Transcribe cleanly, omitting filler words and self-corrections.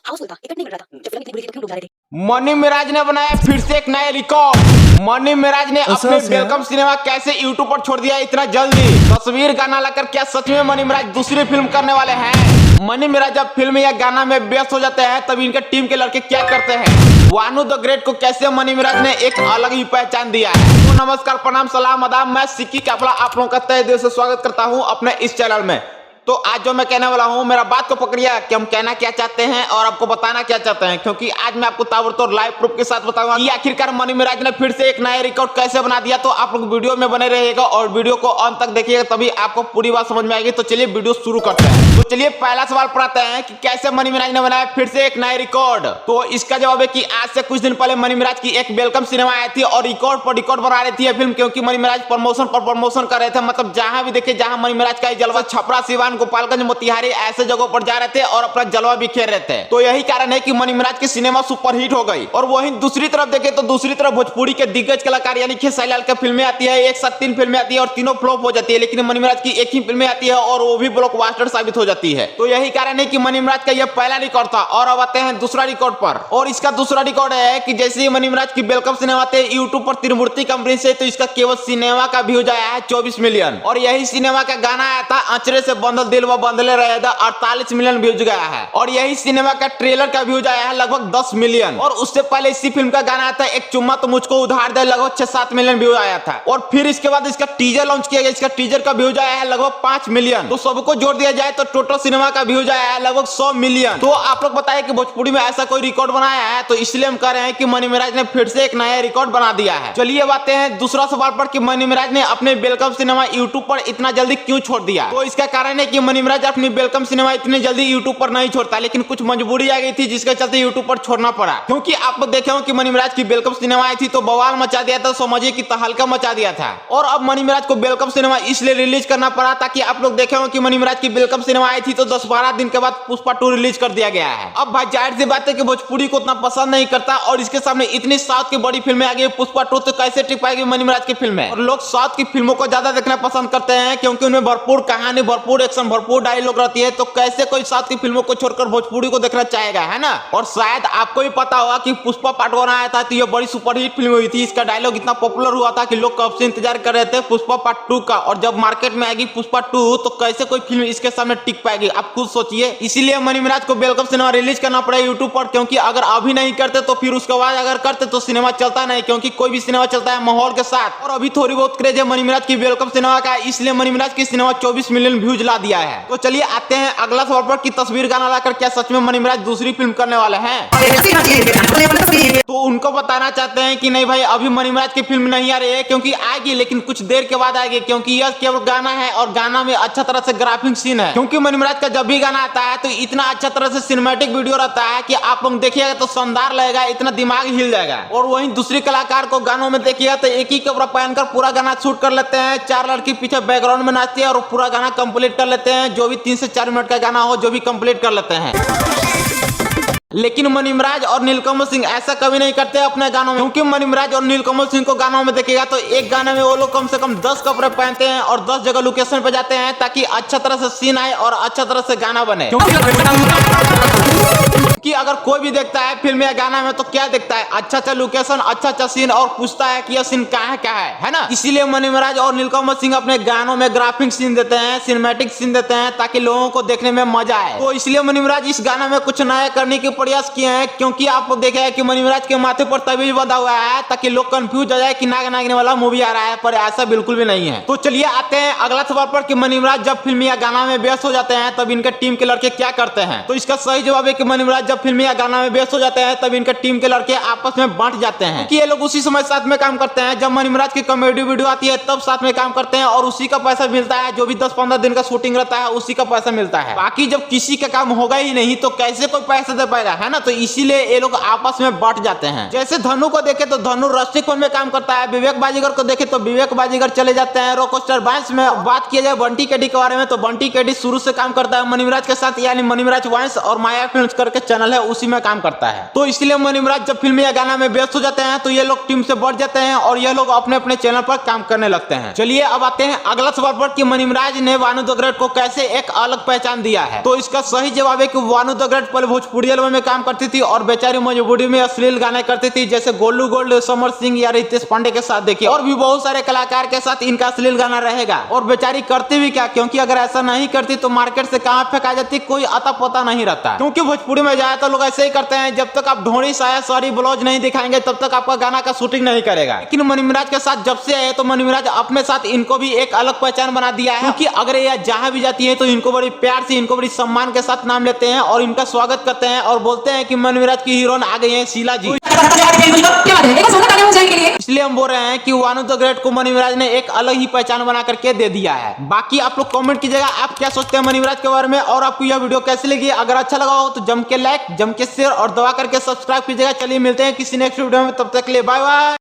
House full था, ticket नहीं मिल रहा था। जब फिल्म इतनी बुरी थी तो क्यों लोग जा रहे थे? मनी मिराज ने बनाया फिर से एक नया रिकॉर्ड। मनी मिराज ने अपने वेलकम सिनेमा कैसे यूट्यूब पर छोड़ दिया इतना जल्दी। तस्वीर गाना लाकर क्या सच में मनी मिराज दूसरी फिल्म करने वाले हैं? मनी मिराज जब फिल्म या गाना में व्यस्त हो जाते हैं तब इनके टीम के लड़के क्या करते हैं? वानू द ग्रेट को कैसे मनी मिराज ने एक अलग ही पहचान दिया है। तो नमस्कार, प्रणाम, सलाम, आदाब। मैं सिक्की काफला आप लोगों का तहे दिल से स्वागत करता हूं अपने इस चैनल में। तो आज जो मैं कहने वाला हूं, मेरा बात को पकड़िए कि हम कहना क्या चाहते हैं और आपको बताना क्या चाहते हैं, क्योंकि आज मैं आपको ताबड़तोड़ लाइव प्रूफ के साथ बताऊंगा कि आखिरकार मनी मिराज ने फिर से एक नया रिकॉर्ड कैसे बना दिया। तो आप लोग वीडियो में बने रहिएगा और वीडियो को अंत तक देखिएगा, तभी आपको पूरी बात समझ में आएगी। तो चलिए वीडियो शुरू करते हैं। तो चलिए पहला सवाल पढ़ाते हैं कि कैसे मनी मिराज ने बनाया फिर से एक नया रिकॉर्ड। तो इसका जवाब है कि आज से कुछ दिन पहले मनी मिराज की एक वेलकम सिनेमा आई थी और रिकॉर्ड पर रिकॉर्ड बना रही थी ये फिल्म, क्योंकि मनी मिराज प्रमोशन पर प्रमोशन कर रहे थे। मतलब जहां भी देखे, जहां मनी मिराज का जलवा, छपरा, सिवान, गोपालगंज, मोतिहारी ऐसे जगहों पर जा रहे थे और अपना जलवा बिखेर रहे थे। तो यही कारण है कि मनी मिराज की सिनेमा सुपरहिट हो गई। और वहीं दूसरी तरफ देखे तो दूसरी तरफ भोजपुरी के दिग्गज कलाकार यानी खेसारी लाल की फिल्में आती है, एक साथ 3 फिल्में आती है और तीनों फ्लॉप हो जाती है। लेकिन मनी मिराज की एक ही फिल्में आती है और वो भी ब्लॉकबस्टर साबित हो जाती है। तो यही कारण है कि मनी मिराज का यह पहला रिकॉर्ड था। और अब आते हैं दूसरा रिकॉर्ड पर। और इसका दूसरा रिकॉर्ड है कि जैसे ही मनी मिराज की वेलकम सिनेमा आते हैं यूट्यूब पर त्रिमूर्ति कंपनी से, तो इसका केवल सिनेमा का व्यूज आया है 24 मिलियन। और यही सिनेमा का गाना आया था अचरे से बंधल दिल व बंधले रहेगा, 48 मिलियन व्यूज गया है। और यही सिनेमा का ट्रेलर का व्यूज आया है लगभग 10 मिलियन। और उससे पहले इसी फिल्म का गाना आया था एक चुम्मा तो मुझको उधार दे, लगभग 6-7 मिलियन व्यूज आया था। और फिर इसके बाद इसका टीजर लॉन्च किया गया, इसका टीजर का व्यूज आया है लगभग 5 मिलियन। तो सबको जोड़ दिया जाए तो टोटल सिनेमा का व्यूज आया है लगभग 100 मिलियन। तो आप लोग बताइए कि भोजपुरी में ऐसा कोई रिकॉर्ड बनाया है? तो इसलिए हम कह रहे हैं कि मनी मिराज ने फिर से एक नया रिकॉर्ड बना दिया है। चलिए बातें हैं दूसरा सवाल पर कि मनी मिराज ने अपने वेलकम सिनेमा यूट्यूब पर इतना जल्दी क्यों छोड़ दिया। तो इसका कारण है कि मनी मिराज अपनी वेलकम सिनेमा इतनी जल्दी यूट्यूब पर नहीं छोड़ता, लेकिन कुछ मजबूरी आ गई थी जिसके चलते यूट्यूब पर छोड़ना पड़ा। क्योंकि आप लोग देखे हो कि मनी मिराज की वेलकम सिनेमा आई थी तो बवाल मचा दिया था, समझिए कि तहलका मचा दिया था। और अब मनी मिराज को वेलकम सिनेमा इसलिए रिलीज करना पड़ा ताकि आप लोग देखे हो कि मनी मिराज की वेलकम सिनेमा आई थी तो 10-12 दिन के बाद पुष्पा 2 रिलीज कर दिया गया है। अब भाई जाहिर सी बात है कि भोजपुरी को उतना पसंद नहीं करता और इसके सामने इतनी साउथ की बड़ी फिल्में आ गई, पुष्पा 2 तो कैसे टिक पाएगी मनी मिराज की फिल्में। और लोग साउथ की फिल्मों को ज्यादा देखना पसंद करते हैं क्योंकि उनमें भरपूर कहानी, भरपूर एक्शन, भरपूर डायलॉग रहती है। तो कैसे कोई साउथ की फिल्मों को छोड़कर भोजपुरी को देखना चाहेगा, है ना। और शायद आपको भी पता होगा कि पुष्पा पार्ट 1 आया था तो ये बड़ी सुपरहिट फिल्म हुई थी। इसका डायलॉग इतना पॉपुलर हुआ था कि लोग कब से इंतजार कर रहे थे पुष्पा पार्ट 2 का। और जब मार्केट में आएगी पुष्पा 2 तो कैसे कोई फिल्म इसके सामने टिक पाएगी, आप खुद सोचिए। इसीलिए मनी मिराज को वेलकम सिनेमा रिलीज करना पड़ा यूट्यूब पर, क्योंकि अगर अभी नहीं करते तो फिर उसके बाद अगर करते तो सिनेमा चलता नहीं, क्योंकि कोई भी सिनेमा चलता है माहौल के साथ। और अभी थोड़ी बहुत क्रेज है मनी मिराज की वेलकम सिनेमा का, इसलिए मनी मिराज की सिनेमा 24 मिलियन व्यूज ला दिया है। तो चलिए आते हैं अगला सवाल पर कि तस्वीर गाना लाकर क्या सच में मनी मिराज दूसरी फिल्म करने वाले हैं। तो उनको बताना चाहते हैं कि नहीं भाई, अभी मनी मिराज की फिल्म नहीं आ रही है, क्योंकि आएगी लेकिन कुछ देर के बाद आएगी, क्योंकि यह केवल गाना है और गाना में अच्छा तरह से ग्राफिक सीन है। क्योंकि मनी मिराज का जब भी गाना आता है तो इतना अच्छा तरह से सिनेमैटिक वीडियो रहता है कि आप लोग देखिएगा तो शानदार लगेगा, इतना दिमाग हिल जाएगा। और वहीं दूसरी कलाकार को गानों में देखिएगा तो एक ही कपड़ा पहनकर पूरा गाना शूट कर लेते हैं, 4 लड़की पीछे बैकग्राउंड में नाचती है और पूरा गाना कंप्लीट कर लेते हैं। जो भी 3 से 4 मिनट का गाना हो जो भी कंप्लीट कर लेते हैं। लेकिन मनी मिराज और नीलकमल सिंह ऐसा कभी नहीं करते अपने गानों में, क्योंकि मनी मिराज और नीलकमल सिंह को गानों में देखिएगा तो एक गाने में वो लोग कम से कम 10 कपड़े पहनते हैं और 10 जगह लोकेशन पे जाते हैं ताकि अच्छा तरह से सीन आए और अच्छा तरह से गाना बने। कि अगर कोई भी देखता है फिल्म या गाना में तो क्या देखता है, अच्छा अच्छा लोकेशन, अच्छा अच्छा सीन, और पूछता है कि यह सीन कहाँ क्या है ना। इसीलिए मनी मिराज और नीलकमल सिंह अपने गानों में ग्राफिक सीन देते हैं, सिनेमैटिक सीन देते हैं ताकि लोगों को देखने में मजा आए। तो इसलिए मनी मिराज इस गाना में कुछ नया करने के प्रयास किए हैं, क्योंकि आपको देखा है कि मनी मिराज के माथे पर तबीज बंधा हुआ है ताकि लोग कंफ्यूज हो जाए कि नाग नागिन वाला मूवी आ रहा है, पर ऐसा बिल्कुल भी नहीं है। तो चलिए आते हैं अगला सवाल पर कि मनी मिराज जब फिल्म या गाना में व्यस्त हो जाते हैं तब इनके टीम के लड़के क्या करते हैं। तो इसका सही जवाब है कि मनी मिराज जब फिल्म या गाना में व्यस्त हो जाते हैं तब इनके टीम के लड़के आपस में बांट जाते हैं, कि ये लोग उसी समय साथ में काम करते हैं। जब मनी मिराज की कॉमेडी वीडियो आती है तब साथ में काम करते हैं और उसी का पैसा मिलता है। जो भी 10-15 दिन का शूटिंग रहता है उसी का पैसा मिलता है। बाकी जब किसी का काम होगा ही नहीं तो कैसे कोई पैसा दे पाएगा, है ना। तो इसीलिए ये लोग आपस में बांट जाते हैं। जैसे धनु को देखे तो धनु रस्टिक में काम करता है, विवेक बाजीगर को देखे तो विवेक बाजीगर चले जाते हैं रॉकस्टार वाइन्स में। बात किया जाए बंटी केडी के बारे में तो बंटी केडी शुरू से काम करता है मनी मिराज के साथ, यानी मनी मिराज वाइन्स और माया फिल्म्स करके चैनल है है उसी में काम करता है। तो इसलिए मनी महाराज जब फिल्म या गाना में व्यस्त हो जाते हैं तो ये लोग टीम से बढ़ जाते हैं और ये लोग अपने अपने चैनल पर काम करने लगते हैं। चलिए अब आते हैं अगला सवाल पर कि मनी महाराज ने वानू द ग्रेट को कैसे एक अलग पहचान दिया है। तो इसका सही जवाब है कि वानू द ग्रेट पहले भोजपुरी एल्बम में काम करती थी और बेचारी मजबूरी में अश्लील गाने करती थी, जैसे गोलू गोल्ड, समर सिंह या रितेश पांडे के साथ देखिए, और भी बहुत सारे कलाकार के साथ इनका अश्लील गाना रहेगा। और बेचारी करती भी क्या, क्योंकि अगर ऐसा नहीं करती तो मार्केट से कहां फेंका जाती कोई अता पता नहीं रहता। क्योंकि भोजपुरी में जाए तो लोग ऐसे ही करते हैं, जब तक आप ढोड़ी साया सॉरी ब्लाउज नहीं दिखाएंगे तब तक आपका गाना का शूटिंग नहीं करेगा। लेकिन मनी महाराज के साथ जब से आए तो मनी महाराज अपने साथ इनको भी एक अलग पहचान बना दिया है, क्योंकि अगर ये जहां भी जाती है तो इनको बड़ी प्यार से, इनको बड़ी सम्मान के साथ नाम लेते हैं और इनका स्वागत करते हैं और बोलते हैं कि मनी महाराज की हीरोइन आ गई है शीला जी। इसलिए हम बोल रहे हैं कि वानू द ग्रेट को मनी महाराज ने एक अलग ही पहचान बना करके दे दिया है। बाकी आप लोग कमेंट कीजिएगा आप क्या सोचते हैं मनी महाराज के बारे में, और आपको यह वीडियो कैसी लगी। अगर अच्छा लगा हो तो जम के लाइक, जम के शेयर और दबा करके सब्सक्राइब कीजिएगा। चलिए मिलते हैं किसी नेक्स्ट वीडियो में, तब तक के लिए बाय बाय।